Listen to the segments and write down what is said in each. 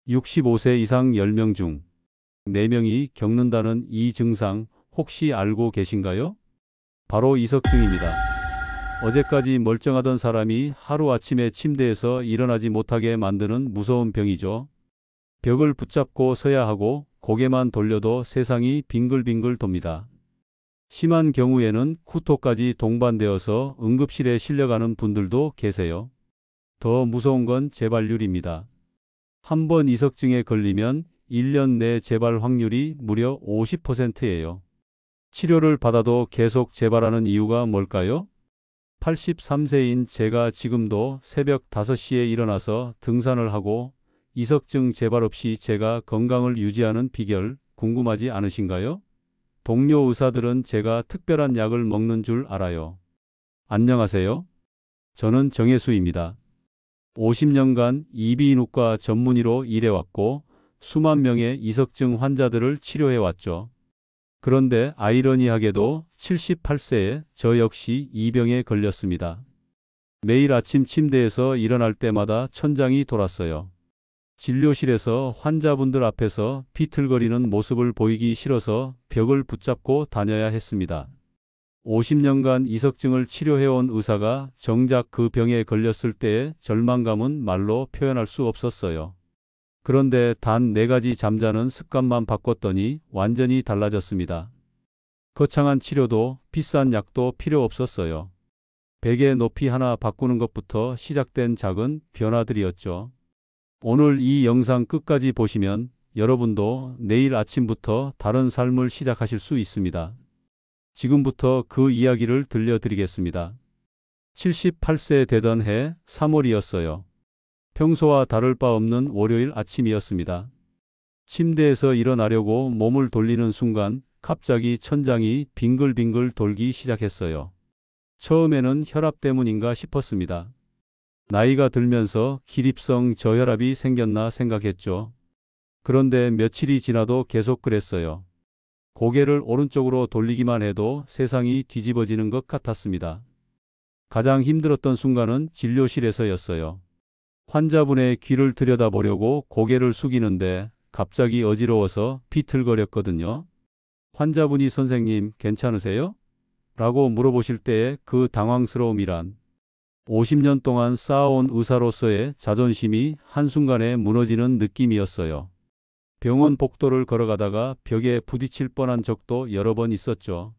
65세 이상 10명 중 4명이 겪는다는 이 증상 혹시 알고 계신가요? 바로 이석증입니다. 어제까지 멀쩡하던 사람이 하루아침에 침대에서 일어나지 못하게 만드는 무서운 병이죠. 벽을 붙잡고 서야 하고 고개만 돌려도 세상이 빙글빙글 돕니다. 심한 경우에는 구토까지 동반되어서 응급실에 실려가는 분들도 계세요. 더 무서운 건 재발률입니다. 한 번 이석증에 걸리면 1년 내 재발 확률이 무려 50%예요. 치료를 받아도 계속 재발하는 이유가 뭘까요? 83세인 제가 지금도 새벽 5시에 일어나서 등산을 하고 이석증 재발 없이 제가 건강을 유지하는 비결 궁금하지 않으신가요? 동료 의사들은 제가 특별한 약을 먹는 줄 알아요. 안녕하세요. 저는 정혜수입니다. 50년간 이비인후과 전문의로 일해왔고 수만 명의 이석증 환자들을 치료해왔죠. 그런데 아이러니하게도 78세에 저 역시 이 병에 걸렸습니다. 매일 아침 침대에서 일어날 때마다 천장이 돌았어요. 진료실에서 환자분들 앞에서 비틀거리는 모습을 보이기 싫어서 벽을 붙잡고 다녀야 했습니다. 50년간 이석증을 치료해온 의사가 정작 그 병에 걸렸을 때의 절망감은 말로 표현할 수 없었어요. 그런데 단 4가지 잠자는 습관만 바꿨더니 완전히 달라졌습니다. 거창한 치료도 비싼 약도 필요 없었어요. 베개 높이 하나 바꾸는 것부터 시작된 작은 변화들이었죠. 오늘 이 영상 끝까지 보시면 여러분도 내일 아침부터 다른 삶을 시작하실 수 있습니다. 지금부터 그 이야기를 들려드리겠습니다. 78세 되던 해 3월이었어요. 평소와 다를 바 없는 월요일 아침이었습니다. 침대에서 일어나려고 몸을 돌리는 순간 갑자기 천장이 빙글빙글 돌기 시작했어요. 처음에는 혈압 때문인가 싶었습니다. 나이가 들면서 기립성 저혈압이 생겼나 생각했죠. 그런데 며칠이 지나도 계속 그랬어요. 고개를 오른쪽으로 돌리기만 해도 세상이 뒤집어지는 것 같았습니다. 가장 힘들었던 순간은 진료실에서였어요. 환자분의 귀를 들여다보려고 고개를 숙이는데 갑자기 어지러워서 비틀거렸거든요. 환자분이 선생님 괜찮으세요? 라고 물어보실 때의 그 당황스러움이란 50년 동안 쌓아온 의사로서의 자존심이 한순간에 무너지는 느낌이었어요. 병원 복도를 걸어가다가 벽에 부딪힐 뻔한 적도 여러 번 있었죠.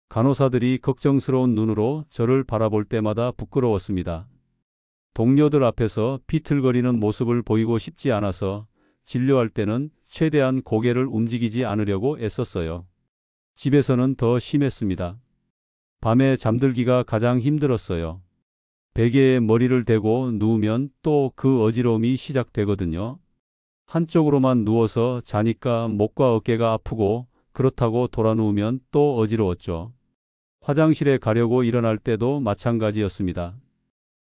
간호사들이 걱정스러운 눈으로 저를 바라볼 때마다 부끄러웠습니다. 동료들 앞에서 비틀거리는 모습을 보이고 싶지 않아서 진료할 때는 최대한 고개를 움직이지 않으려고 애썼어요. 집에서는 더 심했습니다. 밤에 잠들기가 가장 힘들었어요. 베개에 머리를 대고 누우면 또 그 어지러움이 시작되거든요. 한쪽으로만 누워서 자니까 목과 어깨가 아프고 그렇다고 돌아 누우면 또 어지러웠죠. 화장실에 가려고 일어날 때도 마찬가지였습니다.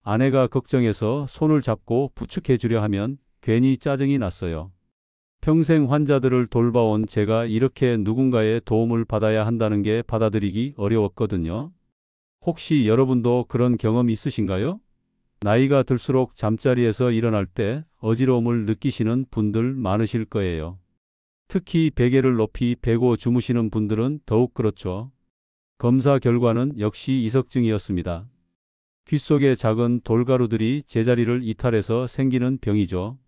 아내가 걱정해서 손을 잡고 부축해 주려 하면 괜히 짜증이 났어요. 평생 환자들을 돌봐온 제가 이렇게 누군가의 도움을 받아야 한다는 게 받아들이기 어려웠거든요. 혹시 여러분도 그런 경험 있으신가요? 나이가 들수록 잠자리에서 일어날 때 어지러움을 느끼시는 분들 많으실 거예요. 특히 베개를 높이 베고 주무시는 분들은 더욱 그렇죠. 검사 결과는 역시 이석증이었습니다. 귀 속의 작은 돌가루들이 제자리를 이탈해서 생기는 병이죠.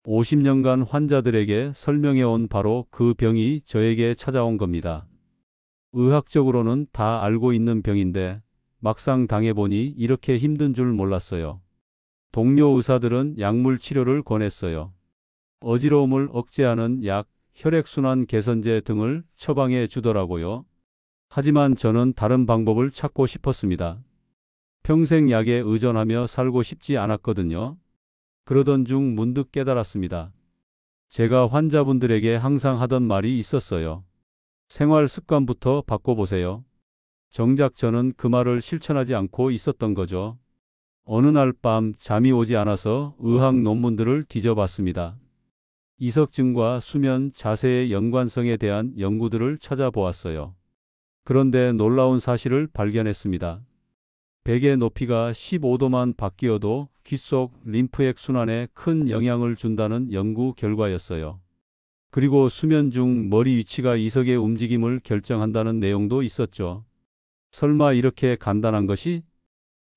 50년간 환자들에게 설명해온 바로 그 병이 저에게 찾아온 겁니다. 의학적으로는 다 알고 있는 병인데 막상 당해보니 이렇게 힘든 줄 몰랐어요. 동료 의사들은 약물 치료를 권했어요. 어지러움을 억제하는 약, 혈액순환 개선제 등을 처방해 주더라고요. 하지만 저는 다른 방법을 찾고 싶었습니다. 평생 약에 의존하며 살고 싶지 않았거든요. 그러던 중 문득 깨달았습니다. 제가 환자분들에게 항상 하던 말이 있었어요. 생활 습관부터 바꿔보세요. 정작 저는 그 말을 실천하지 않고 있었던 거죠. 어느 날 밤 잠이 오지 않아서 의학 논문들을 뒤져봤습니다. 이석증과 수면 자세의 연관성에 대한 연구들을 찾아보았어요. 그런데 놀라운 사실을 발견했습니다. 베개 높이가 15도만 바뀌어도 귀 속 림프액 순환에 큰 영향을 준다는 연구 결과였어요. 그리고 수면 중 머리 위치가 이석의 움직임을 결정한다는 내용도 있었죠. 설마 이렇게 간단한 것이?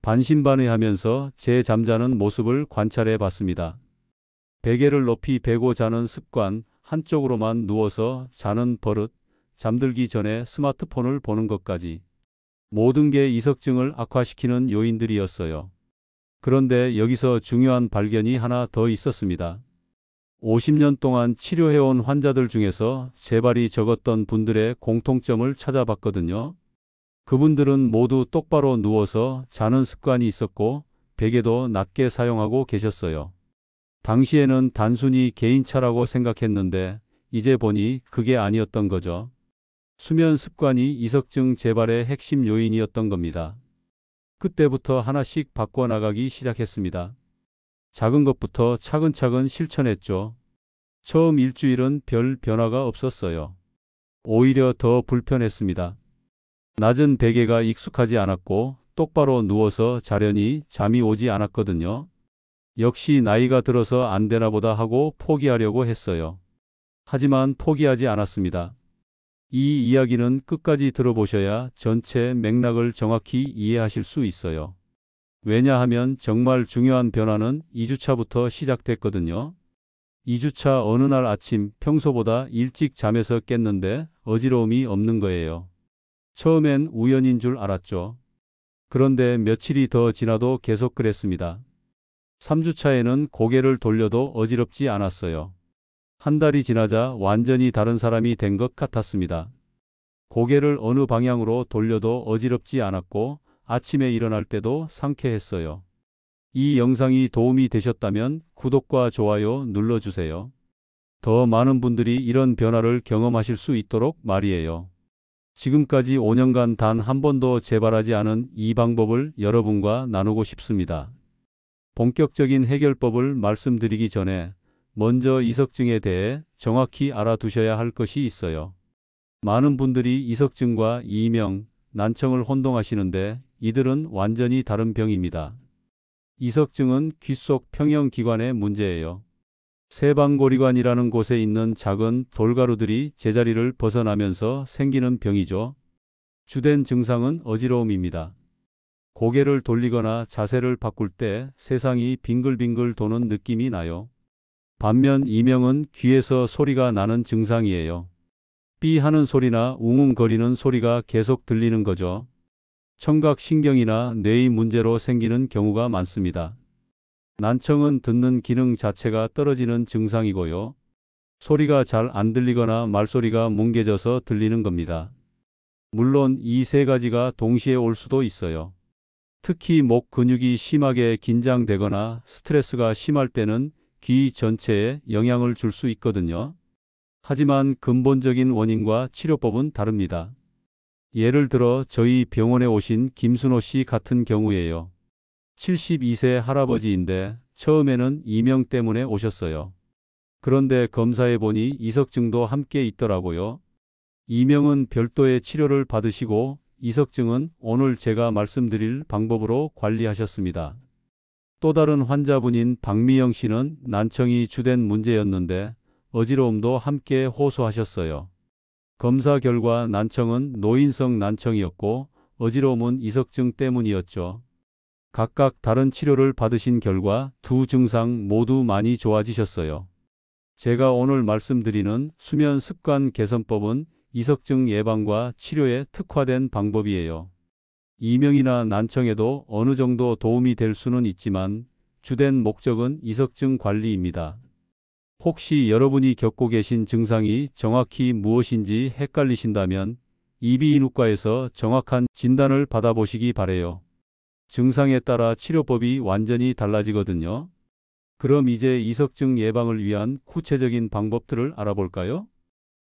반신반의하면서 제 잠자는 모습을 관찰해 봤습니다. 베개를 높이 베고 자는 습관, 한쪽으로만 누워서 자는 버릇, 잠들기 전에 스마트폰을 보는 것까지. 모든 게 이석증을 악화시키는 요인들이었어요. 그런데 여기서 중요한 발견이 하나 더 있었습니다. 50년 동안 치료해온 환자들 중에서 재발이 적었던 분들의 공통점을 찾아봤거든요. 그분들은 모두 똑바로 누워서 자는 습관이 있었고 베개도 낮게 사용하고 계셨어요. 당시에는 단순히 개인차라고 생각했는데 이제 보니 그게 아니었던 거죠. 수면 습관이 이석증 재발의 핵심 요인이었던 겁니다. 그때부터 하나씩 바꿔나가기 시작했습니다. 작은 것부터 차근차근 실천했죠. 처음 일주일은 별 변화가 없었어요. 오히려 더 불편했습니다. 낮은 베개가 익숙하지 않았고 똑바로 누워서 자려니 잠이 오지 않았거든요. 역시 나이가 들어서 안 되나 보다 하고 포기하려고 했어요. 하지만 포기하지 않았습니다. 이 이야기는 끝까지 들어보셔야 전체 맥락을 정확히 이해하실 수 있어요. 왜냐하면 정말 중요한 변화는 2주차부터 시작됐거든요. 2주차 어느 날 아침 평소보다 일찍 잠에서 깼는데 어지러움이 없는 거예요. 처음엔 우연인 줄 알았죠. 그런데 며칠이 더 지나도 계속 그랬습니다. 3주차에는 고개를 돌려도 어지럽지 않았어요. 한 달이 지나자 완전히 다른 사람이 된 것 같았습니다. 고개를 어느 방향으로 돌려도 어지럽지 않았고 아침에 일어날 때도 상쾌했어요. 이 영상이 도움이 되셨다면 구독과 좋아요 눌러주세요. 더 많은 분들이 이런 변화를 경험하실 수 있도록 말이에요. 지금까지 5년간 단 한 번도 재발하지 않은 이 방법을 여러분과 나누고 싶습니다. 본격적인 해결법을 말씀드리기 전에 먼저 이석증에 대해 정확히 알아두셔야 할 것이 있어요. 많은 분들이 이석증과 이명, 난청을 혼동하시는데 이들은 완전히 다른 병입니다. 이석증은 귀 속 평형기관의 문제예요. 세방고리관이라는 곳에 있는 작은 돌가루들이 제자리를 벗어나면서 생기는 병이죠. 주된 증상은 어지러움입니다. 고개를 돌리거나 자세를 바꿀 때 세상이 빙글빙글 도는 느낌이 나요. 반면 이명은 귀에서 소리가 나는 증상이에요. 삐 하는 소리나 웅웅거리는 소리가 계속 들리는 거죠. 청각신경이나 뇌의 문제로 생기는 경우가 많습니다. 난청은 듣는 기능 자체가 떨어지는 증상이고요. 소리가 잘 안 들리거나 말소리가 뭉개져서 들리는 겁니다. 물론 이 세 가지가 동시에 올 수도 있어요. 특히 목 근육이 심하게 긴장되거나 스트레스가 심할 때는 귀 전체에 영향을 줄 수 있거든요. 하지만 근본적인 원인과 치료법은 다릅니다. 예를 들어 저희 병원에 오신 김순호 씨 같은 경우에요. 72세 할아버지인데 처음에는 이명 때문에 오셨어요. 그런데 검사해 보니 이석증도 함께 있더라고요. 이명은 별도의 치료를 받으시고 이석증은 오늘 제가 말씀드릴 방법으로 관리하셨습니다. 또 다른 환자분인 박미영 씨는 난청이 주된 문제였는데 어지러움도 함께 호소하셨어요. 검사 결과 난청은 노인성 난청이었고 어지러움은 이석증 때문이었죠. 각각 다른 치료를 받으신 결과 두 증상 모두 많이 좋아지셨어요. 제가 오늘 말씀드리는 수면 습관 개선법은 이석증 예방과 치료에 특화된 방법이에요. 이명이나 난청에도 어느 정도 도움이 될 수는 있지만 주된 목적은 이석증 관리입니다. 혹시 여러분이 겪고 계신 증상이 정확히 무엇인지 헷갈리신다면 이비인후과에서 정확한 진단을 받아보시기 바래요. 증상에 따라 치료법이 완전히 달라지거든요. 그럼 이제 이석증 예방을 위한 구체적인 방법들을 알아볼까요?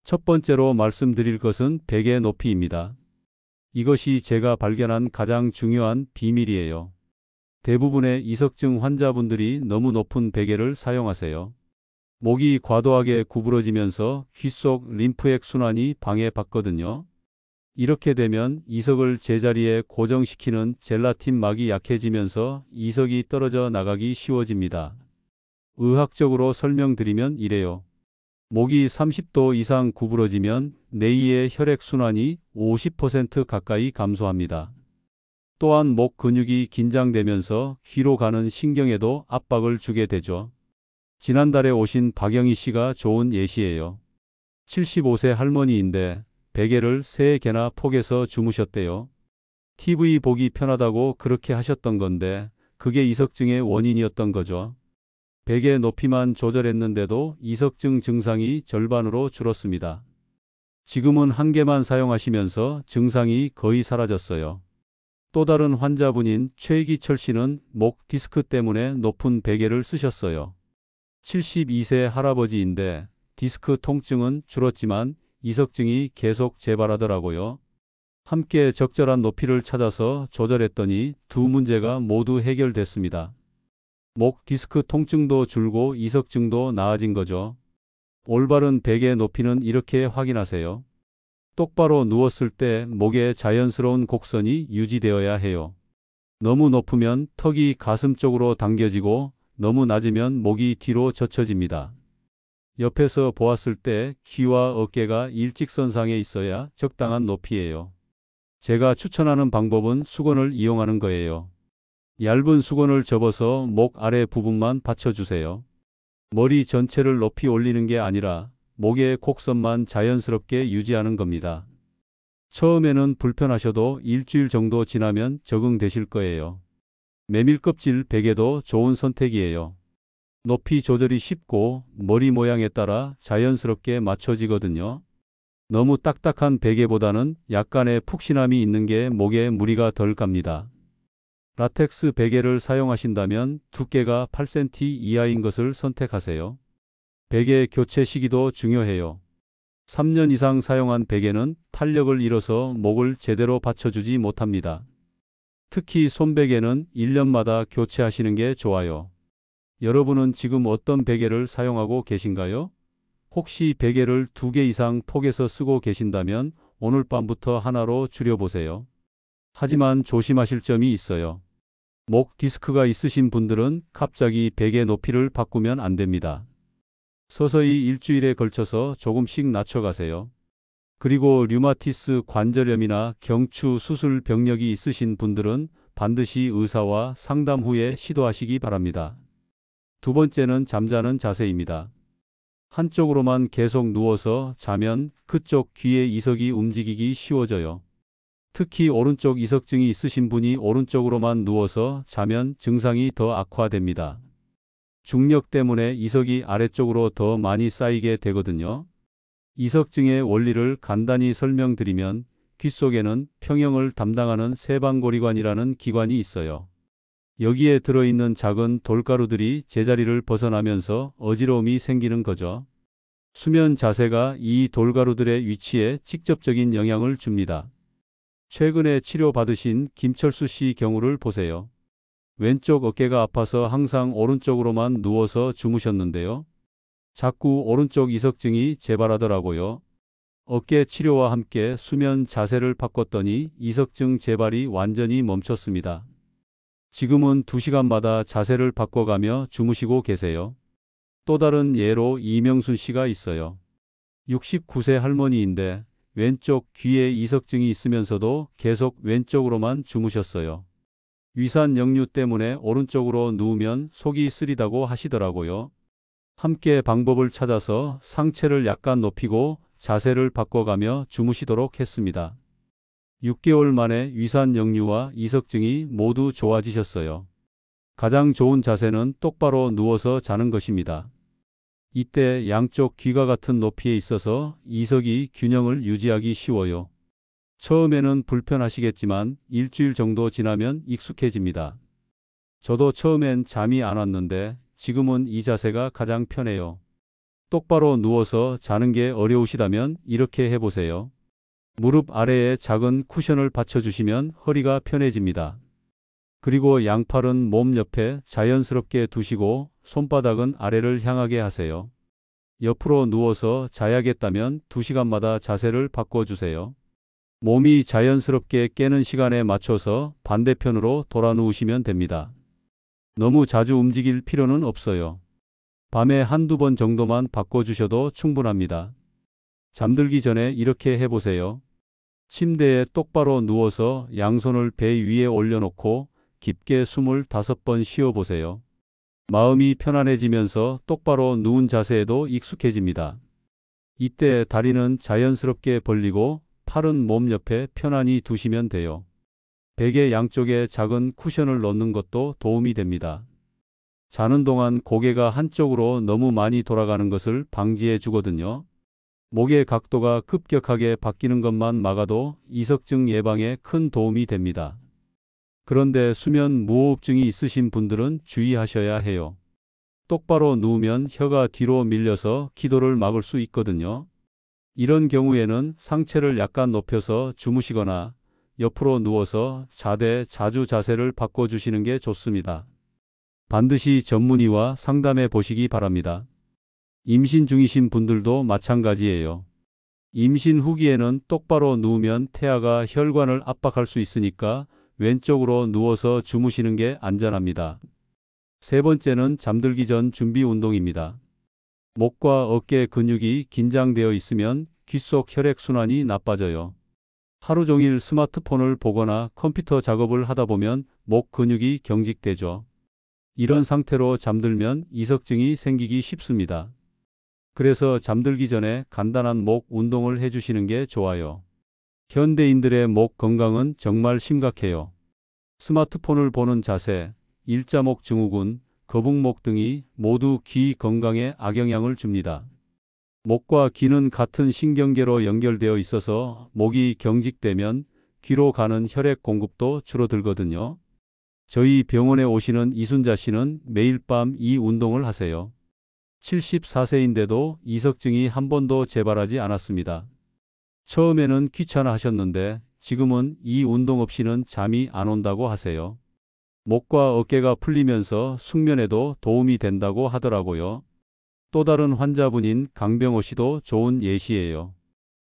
첫 번째로 말씀드릴 것은 베개 높이입니다. 이것이 제가 발견한 가장 중요한 비밀이에요. 대부분의 이석증 환자분들이 너무 높은 베개를 사용하세요. 목이 과도하게 구부러지면서 귀 속 림프액 순환이 방해받거든요. 이렇게 되면 이석을 제자리에 고정시키는 젤라틴 막이 약해지면서 이석이 떨어져 나가기 쉬워집니다. 의학적으로 설명드리면 이래요. 목이 30도 이상 구부러지면 뇌의 혈액순환이 50% 가까이 감소합니다. 또한 목 근육이 긴장되면서 귀로 가는 신경에도 압박을 주게 되죠. 지난달에 오신 박영희 씨가 좋은 예시예요. 75세 할머니인데 베개를 3개나 폭에서 주무셨대요. TV 보기 편하다고 그렇게 하셨던 건데 그게 이석증의 원인이었던 거죠. 베개 높이만 조절했는데도 이석증 증상이 절반으로 줄었습니다. 지금은 1개만 사용하시면서 증상이 거의 사라졌어요. 또 다른 환자분인 최기철 씨는 목 디스크 때문에 높은 베개를 쓰셨어요. 72세 할아버지인데 디스크 통증은 줄었지만 이석증이 계속 재발하더라고요. 함께 적절한 높이를 찾아서 조절했더니 두 문제가 모두 해결됐습니다. 목 디스크 통증도 줄고 이석증도 나아진 거죠. 올바른 베개 높이는 이렇게 확인하세요. 똑바로 누웠을 때 목의 자연스러운 곡선이 유지되어야 해요. 너무 높으면 턱이 가슴 쪽으로 당겨지고 너무 낮으면 목이 뒤로 젖혀집니다. 옆에서 보았을 때 귀와 어깨가 일직선상에 있어야 적당한 높이예요. 제가 추천하는 방법은 수건을 이용하는 거예요. 얇은 수건을 접어서 목 아래 부분만 받쳐주세요. 머리 전체를 높이 올리는 게 아니라 목의 곡선만 자연스럽게 유지하는 겁니다. 처음에는 불편하셔도 일주일 정도 지나면 적응되실 거예요. 메밀껍질 베개도 좋은 선택이에요. 높이 조절이 쉽고 머리 모양에 따라 자연스럽게 맞춰지거든요. 너무 딱딱한 베개보다는 약간의 푹신함이 있는 게 목에 무리가 덜 갑니다. 라텍스 베개를 사용하신다면 두께가 8cm 이하인 것을 선택하세요. 베개 교체 시기도 중요해요. 3년 이상 사용한 베개는 탄력을 잃어서 목을 제대로 받쳐주지 못합니다. 특히 손베개는 1년마다 교체하시는 게 좋아요. 여러분은 지금 어떤 베개를 사용하고 계신가요? 혹시 베개를 2개 이상 폭에서 쓰고 계신다면 오늘 밤부터 하나로 줄여보세요. 하지만 조심하실 점이 있어요. 목 디스크가 있으신 분들은 갑자기 베개 높이를 바꾸면 안 됩니다. 서서히 일주일에 걸쳐서 조금씩 낮춰가세요. 그리고 류마티스 관절염이나 경추 수술 병력이 있으신 분들은 반드시 의사와 상담 후에 시도하시기 바랍니다. 두 번째는 잠자는 자세입니다. 한쪽으로만 계속 누워서 자면 그쪽 귀의 이석이 움직이기 쉬워져요. 특히 오른쪽 이석증이 있으신 분이 오른쪽으로만 누워서 자면 증상이 더 악화됩니다. 중력 때문에 이석이 아래쪽으로 더 많이 쌓이게 되거든요. 이석증의 원리를 간단히 설명드리면 귀 속에는 평형을 담당하는 세방고리관이라는 기관이 있어요. 여기에 들어있는 작은 돌가루들이 제자리를 벗어나면서 어지러움이 생기는 거죠. 수면 자세가 이 돌가루들의 위치에 직접적인 영향을 줍니다. 최근에 치료받으신 김철수 씨 경우를 보세요. 왼쪽 어깨가 아파서 항상 오른쪽으로만 누워서 주무셨는데요. 자꾸 오른쪽 이석증이 재발하더라고요. 어깨 치료와 함께 수면 자세를 바꿨더니 이석증 재발이 완전히 멈췄습니다. 지금은 2시간마다 자세를 바꿔가며 주무시고 계세요. 또 다른 예로 이명순 씨가 있어요. 69세 할머니인데 왼쪽 귀에 이석증이 있으면서도 계속 왼쪽으로만 주무셨어요. 위산 역류 때문에 오른쪽으로 누우면 속이 쓰리다고 하시더라고요. 함께 방법을 찾아서 상체를 약간 높이고 자세를 바꿔가며 주무시도록 했습니다. 6개월 만에 위산 역류와 이석증이 모두 좋아지셨어요. 가장 좋은 자세는 똑바로 누워서 자는 것입니다. 이때 양쪽 귀가 같은 높이에 있어서 이석이 균형을 유지하기 쉬워요. 처음에는 불편하시겠지만 일주일 정도 지나면 익숙해집니다. 저도 처음엔 잠이 안 왔는데 지금은 이 자세가 가장 편해요. 똑바로 누워서 자는 게 어려우시다면 이렇게 해보세요. 무릎 아래에 작은 쿠션을 받쳐주시면 허리가 편해집니다. 그리고 양팔은 몸 옆에 자연스럽게 두시고 손바닥은 아래를 향하게 하세요. 옆으로 누워서 자야겠다면 2시간마다 자세를 바꿔주세요. 몸이 자연스럽게 깨는 시간에 맞춰서 반대편으로 돌아 누우시면 됩니다. 너무 자주 움직일 필요는 없어요. 밤에 한두 번 정도만 바꿔주셔도 충분합니다. 잠들기 전에 이렇게 해보세요. 침대에 똑바로 누워서 양손을 배 위에 올려놓고 깊게 숨을 5번 쉬어보세요. 마음이 편안해지면서 똑바로 누운 자세에도 익숙해집니다. 이때 다리는 자연스럽게 벌리고 팔은 몸 옆에 편안히 두시면 돼요. 베개 양쪽에 작은 쿠션을 넣는 것도 도움이 됩니다. 자는 동안 고개가 한쪽으로 너무 많이 돌아가는 것을 방지해 주거든요. 목의 각도가 급격하게 바뀌는 것만 막아도 이석증 예방에 큰 도움이 됩니다. 그런데 수면 무호흡증이 있으신 분들은 주의하셔야 해요. 똑바로 누우면 혀가 뒤로 밀려서 기도를 막을 수 있거든요. 이런 경우에는 상체를 약간 높여서 주무시거나 옆으로 누워서 자되 자주 자세를 바꿔주시는 게 좋습니다. 반드시 전문의와 상담해 보시기 바랍니다. 임신 중이신 분들도 마찬가지예요. 임신 후기에는 똑바로 누우면 태아가 혈관을 압박할 수 있으니까 왼쪽으로 누워서 주무시는 게 안전합니다. 세 번째는 잠들기 전 준비 운동입니다. 목과 어깨 근육이 긴장되어 있으면 귀 속 혈액순환이 나빠져요. 하루 종일 스마트폰을 보거나 컴퓨터 작업을 하다 보면 목 근육이 경직되죠. 이런 상태로 잠들면 이석증이 생기기 쉽습니다. 그래서 잠들기 전에 간단한 목 운동을 해주시는 게 좋아요. 현대인들의 목 건강은 정말 심각해요. 스마트폰을 보는 자세, 일자목 증후군, 거북목 등이 모두 귀 건강에 악영향을 줍니다. 목과 귀는 같은 신경계로 연결되어 있어서 목이 경직되면 귀로 가는 혈액 공급도 줄어들거든요. 저희 병원에 오시는 이순자 씨는 매일 밤 이 운동을 하세요. 74세인데도 이석증이 한 번도 재발하지 않았습니다. 처음에는 귀찮아 하셨는데 지금은 이 운동 없이는 잠이 안 온다고 하세요. 목과 어깨가 풀리면서 숙면에도 도움이 된다고 하더라고요. 또 다른 환자분인 강병호 씨도 좋은 예시예요.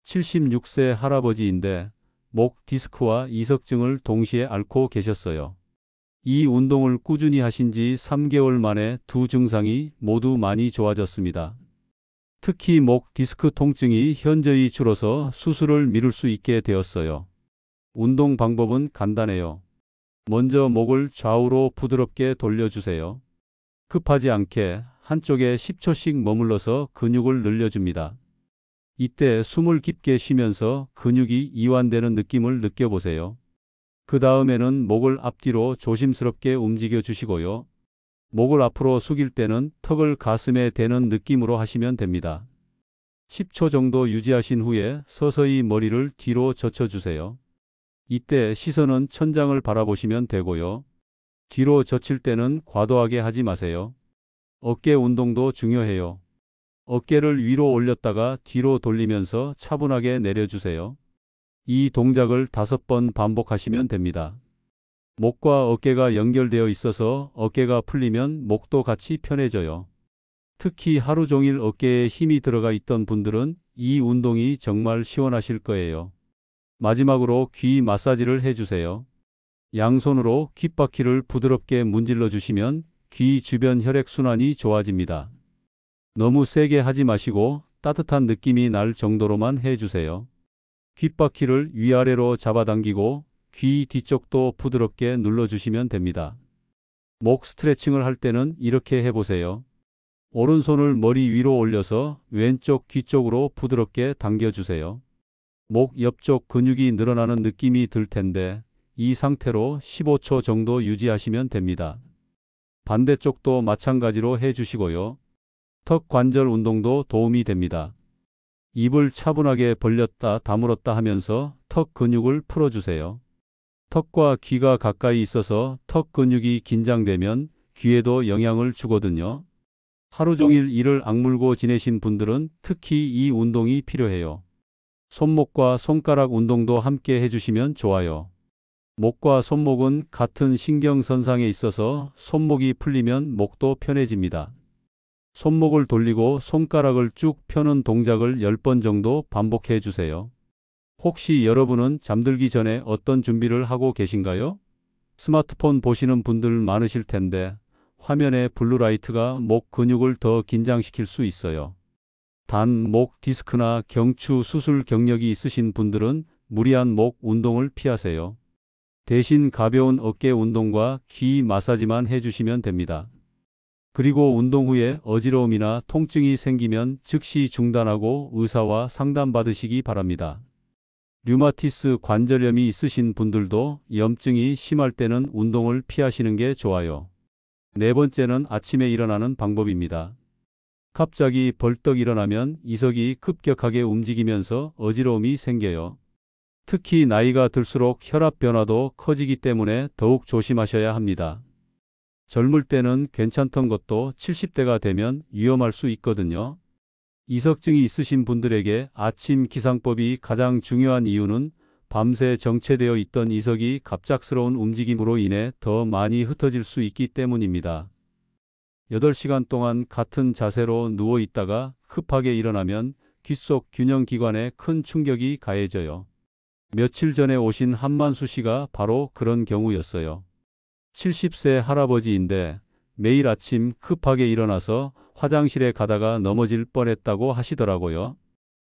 76세 할아버지인데 목 디스크와 이석증을 동시에 앓고 계셨어요. 이 운동을 꾸준히 하신 지 3개월 만에 두 증상이 모두 많이 좋아졌습니다. 특히 목 디스크 통증이 현저히 줄어서 수술을 미룰 수 있게 되었어요. 운동 방법은 간단해요. 먼저 목을 좌우로 부드럽게 돌려주세요. 급하지 않게 한쪽에 10초씩 머물러서 근육을 늘려줍니다. 이때 숨을 깊게 쉬면서 근육이 이완되는 느낌을 느껴보세요. 그 다음에는 목을 앞뒤로 조심스럽게 움직여 주시고요. 목을 앞으로 숙일 때는 턱을 가슴에 대는 느낌으로 하시면 됩니다. 10초 정도 유지하신 후에 서서히 머리를 뒤로 젖혀주세요. 이때 시선은 천장을 바라보시면 되고요. 뒤로 젖힐 때는 과도하게 하지 마세요. 어깨 운동도 중요해요. 어깨를 위로 올렸다가 뒤로 돌리면서 차분하게 내려주세요. 이 동작을 5번 반복하시면 됩니다. 목과 어깨가 연결되어 있어서 어깨가 풀리면 목도 같이 편해져요. 특히 하루 종일 어깨에 힘이 들어가 있던 분들은 이 운동이 정말 시원하실 거예요. 마지막으로 귀 마사지를 해주세요. 양손으로 귓바퀴를 부드럽게 문질러 주시면 귀 주변 혈액순환이 좋아집니다. 너무 세게 하지 마시고 따뜻한 느낌이 날 정도로만 해주세요. 귓바퀴를 위아래로 잡아당기고 귀 뒤쪽도 부드럽게 눌러주시면 됩니다. 목 스트레칭을 할 때는 이렇게 해보세요. 오른손을 머리 위로 올려서 왼쪽 귀 쪽으로 부드럽게 당겨주세요. 목 옆쪽 근육이 늘어나는 느낌이 들 텐데 이 상태로 15초 정도 유지하시면 됩니다. 반대쪽도 마찬가지로 해주시고요. 턱 관절 운동도 도움이 됩니다. 입을 차분하게 벌렸다 다물었다 하면서 턱 근육을 풀어주세요. 턱과 귀가 가까이 있어서 턱 근육이 긴장되면 귀에도 영향을 주거든요. 하루 종일 이를 악물고 지내신 분들은 특히 이 운동이 필요해요. 손목과 손가락 운동도 함께 해주시면 좋아요. 목과 손목은 같은 신경선상에 있어서 손목이 풀리면 목도 편해집니다. 손목을 돌리고 손가락을 쭉 펴는 동작을 10번 정도 반복해 주세요. 혹시 여러분은 잠들기 전에 어떤 준비를 하고 계신가요? 스마트폰 보시는 분들 많으실 텐데 화면의 블루라이트가 목 근육을 더 긴장시킬 수 있어요. 단, 목 디스크나 경추 수술 경력이 있으신 분들은 무리한 목 운동을 피하세요. 대신 가벼운 어깨 운동과 귀 마사지만 해주시면 됩니다. 그리고 운동 후에 어지러움이나 통증이 생기면 즉시 중단하고 의사와 상담받으시기 바랍니다. 류마티스 관절염이 있으신 분들도 염증이 심할 때는 운동을 피하시는 게 좋아요. 네 번째는 아침에 일어나는 방법입니다. 갑자기 벌떡 일어나면 이석이 급격하게 움직이면서 어지러움이 생겨요. 특히 나이가 들수록 혈압 변화도 커지기 때문에 더욱 조심하셔야 합니다. 젊을 때는 괜찮던 것도 70대가 되면 위험할 수 있거든요. 이석증이 있으신 분들에게 아침 기상법이 가장 중요한 이유는 밤새 정체되어 있던 이석이 갑작스러운 움직임으로 인해 더 많이 흩어질 수 있기 때문입니다. 8시간 동안 같은 자세로 누워 있다가 급하게 일어나면 귓속 균형기관에 큰 충격이 가해져요. 며칠 전에 오신 한만수 씨가 바로 그런 경우였어요. 70세 할아버지인데 매일 아침 급하게 일어나서 화장실에 가다가 넘어질 뻔했다고 하시더라고요.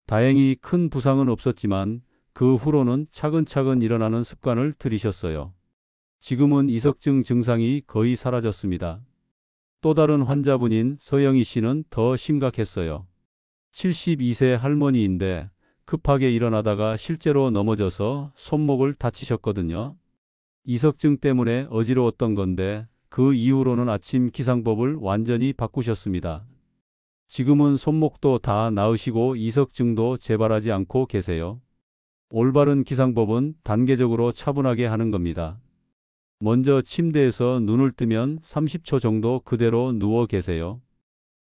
다행히 큰 부상은 없었지만 그 후로는 차근차근 일어나는 습관을 들이셨어요. 지금은 이석증 증상이 거의 사라졌습니다. 또 다른 환자분인 서영희 씨는 더 심각했어요. 72세 할머니인데 급하게 일어나다가 실제로 넘어져서 손목을 다치셨거든요. 이석증 때문에 어지러웠던 건데 그 이후로는 아침 기상법을 완전히 바꾸셨습니다. 지금은 손목도 다 나으시고 이석증도 재발하지 않고 계세요. 올바른 기상법은 단계적으로 차분하게 하는 겁니다. 먼저 침대에서 눈을 뜨면 30초 정도 그대로 누워 계세요.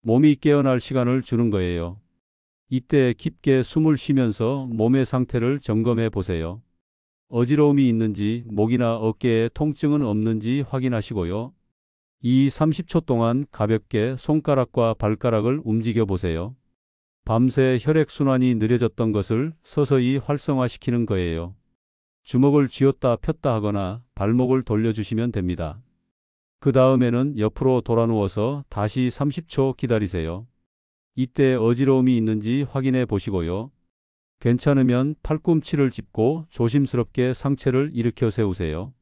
몸이 깨어날 시간을 주는 거예요. 이때 깊게 숨을 쉬면서 몸의 상태를 점검해 보세요. 어지러움이 있는지, 목이나 어깨에 통증은 없는지 확인하시고요. 이 30초 동안 가볍게 손가락과 발가락을 움직여 보세요. 밤새 혈액순환이 느려졌던 것을 서서히 활성화시키는 거예요. 주먹을 쥐었다 폈다 하거나 발목을 돌려주시면 됩니다. 그 다음에는 옆으로 돌아 누워서 다시 30초 기다리세요. 이때 어지러움이 있는지 확인해 보시고요. 괜찮으면 팔꿈치를 짚고 조심스럽게 상체를 일으켜 세우세요.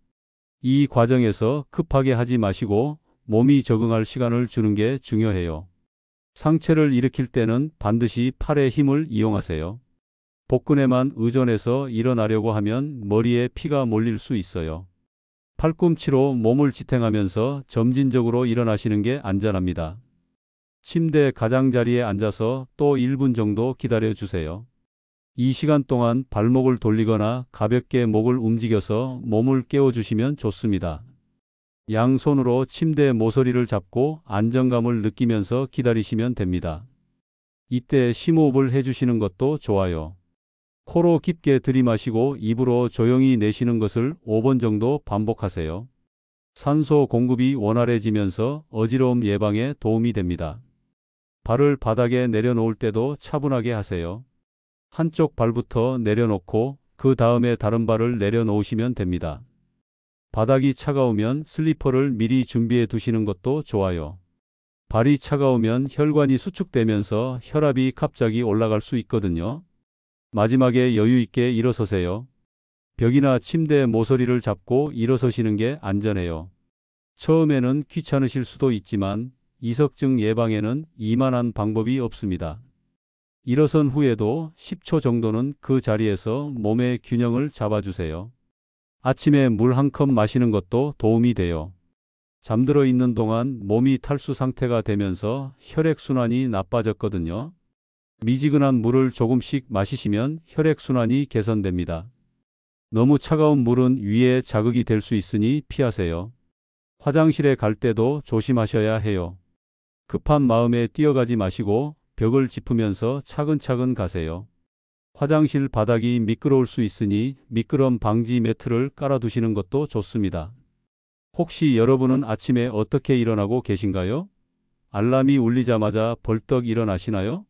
이 과정에서 급하게 하지 마시고 몸이 적응할 시간을 주는 게 중요해요. 상체를 일으킬 때는 반드시 팔의 힘을 이용하세요. 복근에만 의존해서 일어나려고 하면 머리에 피가 몰릴 수 있어요. 팔꿈치로 몸을 지탱하면서 점진적으로 일어나시는 게 안전합니다. 침대 가장자리에 앉아서 또 1분 정도 기다려 주세요. 이 시간 동안 발목을 돌리거나 가볍게 목을 움직여서 몸을 깨워주시면 좋습니다. 양손으로 침대 모서리를 잡고 안정감을 느끼면서 기다리시면 됩니다. 이때 심호흡을 해주시는 것도 좋아요. 코로 깊게 들이마시고 입으로 조용히 내쉬는 것을 5번 정도 반복하세요. 산소 공급이 원활해지면서 어지러움 예방에 도움이 됩니다. 발을 바닥에 내려놓을 때도 차분하게 하세요. 한쪽 발부터 내려놓고 그 다음에 다른 발을 내려놓으시면 됩니다. 바닥이 차가우면 슬리퍼를 미리 준비해 두시는 것도 좋아요. 발이 차가우면 혈관이 수축되면서 혈압이 갑자기 올라갈 수 있거든요. 마지막에 여유 있게 일어서세요. 벽이나 침대 모서리를 잡고 일어서시는 게 안전해요. 처음에는 귀찮으실 수도 있지만 이석증 예방에는 이만한 방법이 없습니다. 일어선 후에도 10초 정도는 그 자리에서 몸의 균형을 잡아주세요. 아침에 물 한 컵 마시는 것도 도움이 돼요. 잠들어 있는 동안 몸이 탈수 상태가 되면서 혈액순환이 나빠졌거든요. 미지근한 물을 조금씩 마시시면 혈액순환이 개선됩니다. 너무 차가운 물은 위에 자극이 될 수 있으니 피하세요. 화장실에 갈 때도 조심하셔야 해요. 급한 마음에 뛰어가지 마시고 벽을 짚으면서 차근차근 가세요. 화장실 바닥이 미끄러울 수 있으니 미끄럼 방지 매트를 깔아두시는 것도 좋습니다. 혹시 여러분은 아침에 어떻게 일어나고 계신가요? 알람이 울리자마자 벌떡 일어나시나요?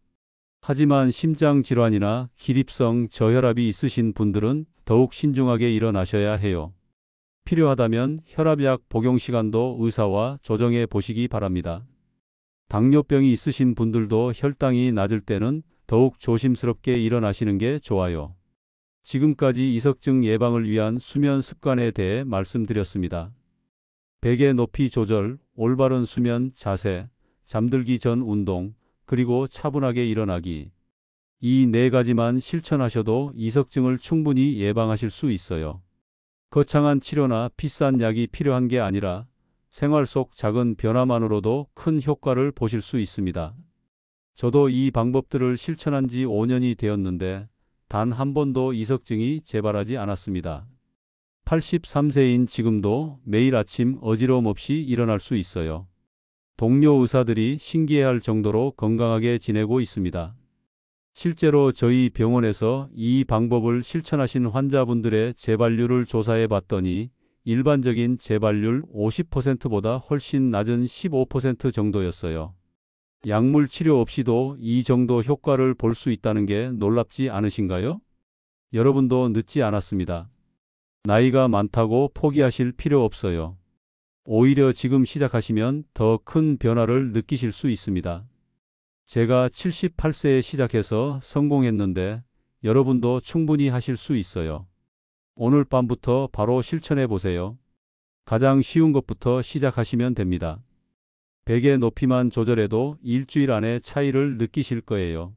하지만 심장 질환이나 기립성 저혈압이 있으신 분들은 더욱 신중하게 일어나셔야 해요. 필요하다면 혈압약 복용 시간도 의사와 조정해 보시기 바랍니다. 당뇨병이 있으신 분들도 혈당이 낮을 때는 더욱 조심스럽게 일어나시는 게 좋아요. 지금까지 이석증 예방을 위한 수면 습관에 대해 말씀드렸습니다. 베개 높이 조절, 올바른 수면 자세, 잠들기 전 운동, 그리고 차분하게 일어나기. 이 네 가지만 실천하셔도 이석증을 충분히 예방하실 수 있어요. 거창한 치료나 비싼 약이 필요한 게 아니라 생활 속 작은 변화만으로도 큰 효과를 보실 수 있습니다. 저도 이 방법들을 실천한 지 5년이 되었는데 단 한 번도 이석증이 재발하지 않았습니다. 83세인 지금도 매일 아침 어지러움 없이 일어날 수 있어요. 동료 의사들이 신기해할 정도로 건강하게 지내고 있습니다. 실제로 저희 병원에서 이 방법을 실천하신 환자분들의 재발률을 조사해 봤더니 일반적인 재발률 50%보다 훨씬 낮은 15% 정도였어요. 약물 치료 없이도 이 정도 효과를 볼 수 있다는 게 놀랍지 않으신가요? 여러분도 늦지 않았습니다. 나이가 많다고 포기하실 필요 없어요. 오히려 지금 시작하시면 더 큰 변화를 느끼실 수 있습니다. 제가 78세에 시작해서 성공했는데 여러분도 충분히 하실 수 있어요. 오늘 밤부터 바로 실천해 보세요. 가장 쉬운 것부터 시작하시면 됩니다. 베개 높이만 조절해도 일주일 안에 차이를 느끼실 거예요.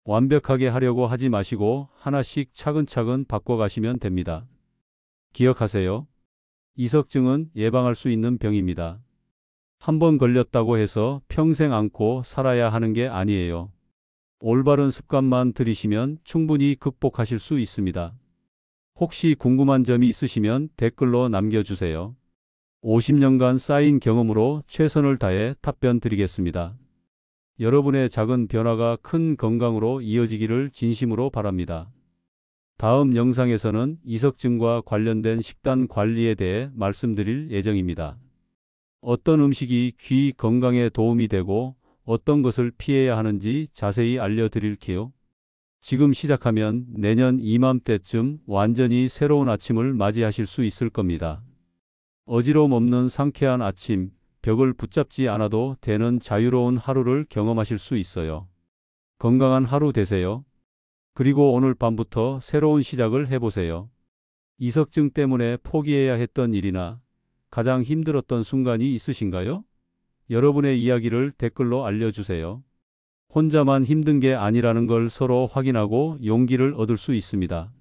완벽하게 하려고 하지 마시고 하나씩 차근차근 바꿔가시면 됩니다. 기억하세요. 이석증은 예방할 수 있는 병입니다. 한번 걸렸다고 해서 평생 앓고 살아야 하는 게 아니에요. 올바른 습관만 들이시면 충분히 극복하실 수 있습니다. 혹시 궁금한 점이 있으시면 댓글로 남겨주세요. 50년간 쌓인 경험으로 최선을 다해 답변 드리겠습니다. 여러분의 작은 변화가 큰 건강으로 이어지기를 진심으로 바랍니다. 다음 영상에서는 이석증과 관련된 식단 관리에 대해 말씀드릴 예정입니다. 어떤 음식이 귀 건강에 도움이 되고 어떤 것을 피해야 하는지 자세히 알려드릴게요. 지금 시작하면 내년 이맘때쯤 완전히 새로운 아침을 맞이하실 수 있을 겁니다. 어지러움 없는 상쾌한 아침, 벽을 붙잡지 않아도 되는 자유로운 하루를 경험하실 수 있어요. 건강한 하루 되세요. 그리고 오늘 밤부터 새로운 시작을 해보세요. 이석증 때문에 포기해야 했던 일이나 가장 힘들었던 순간이 있으신가요? 여러분의 이야기를 댓글로 알려주세요. 혼자만 힘든 게 아니라는 걸 서로 확인하고 용기를 얻을 수 있습니다.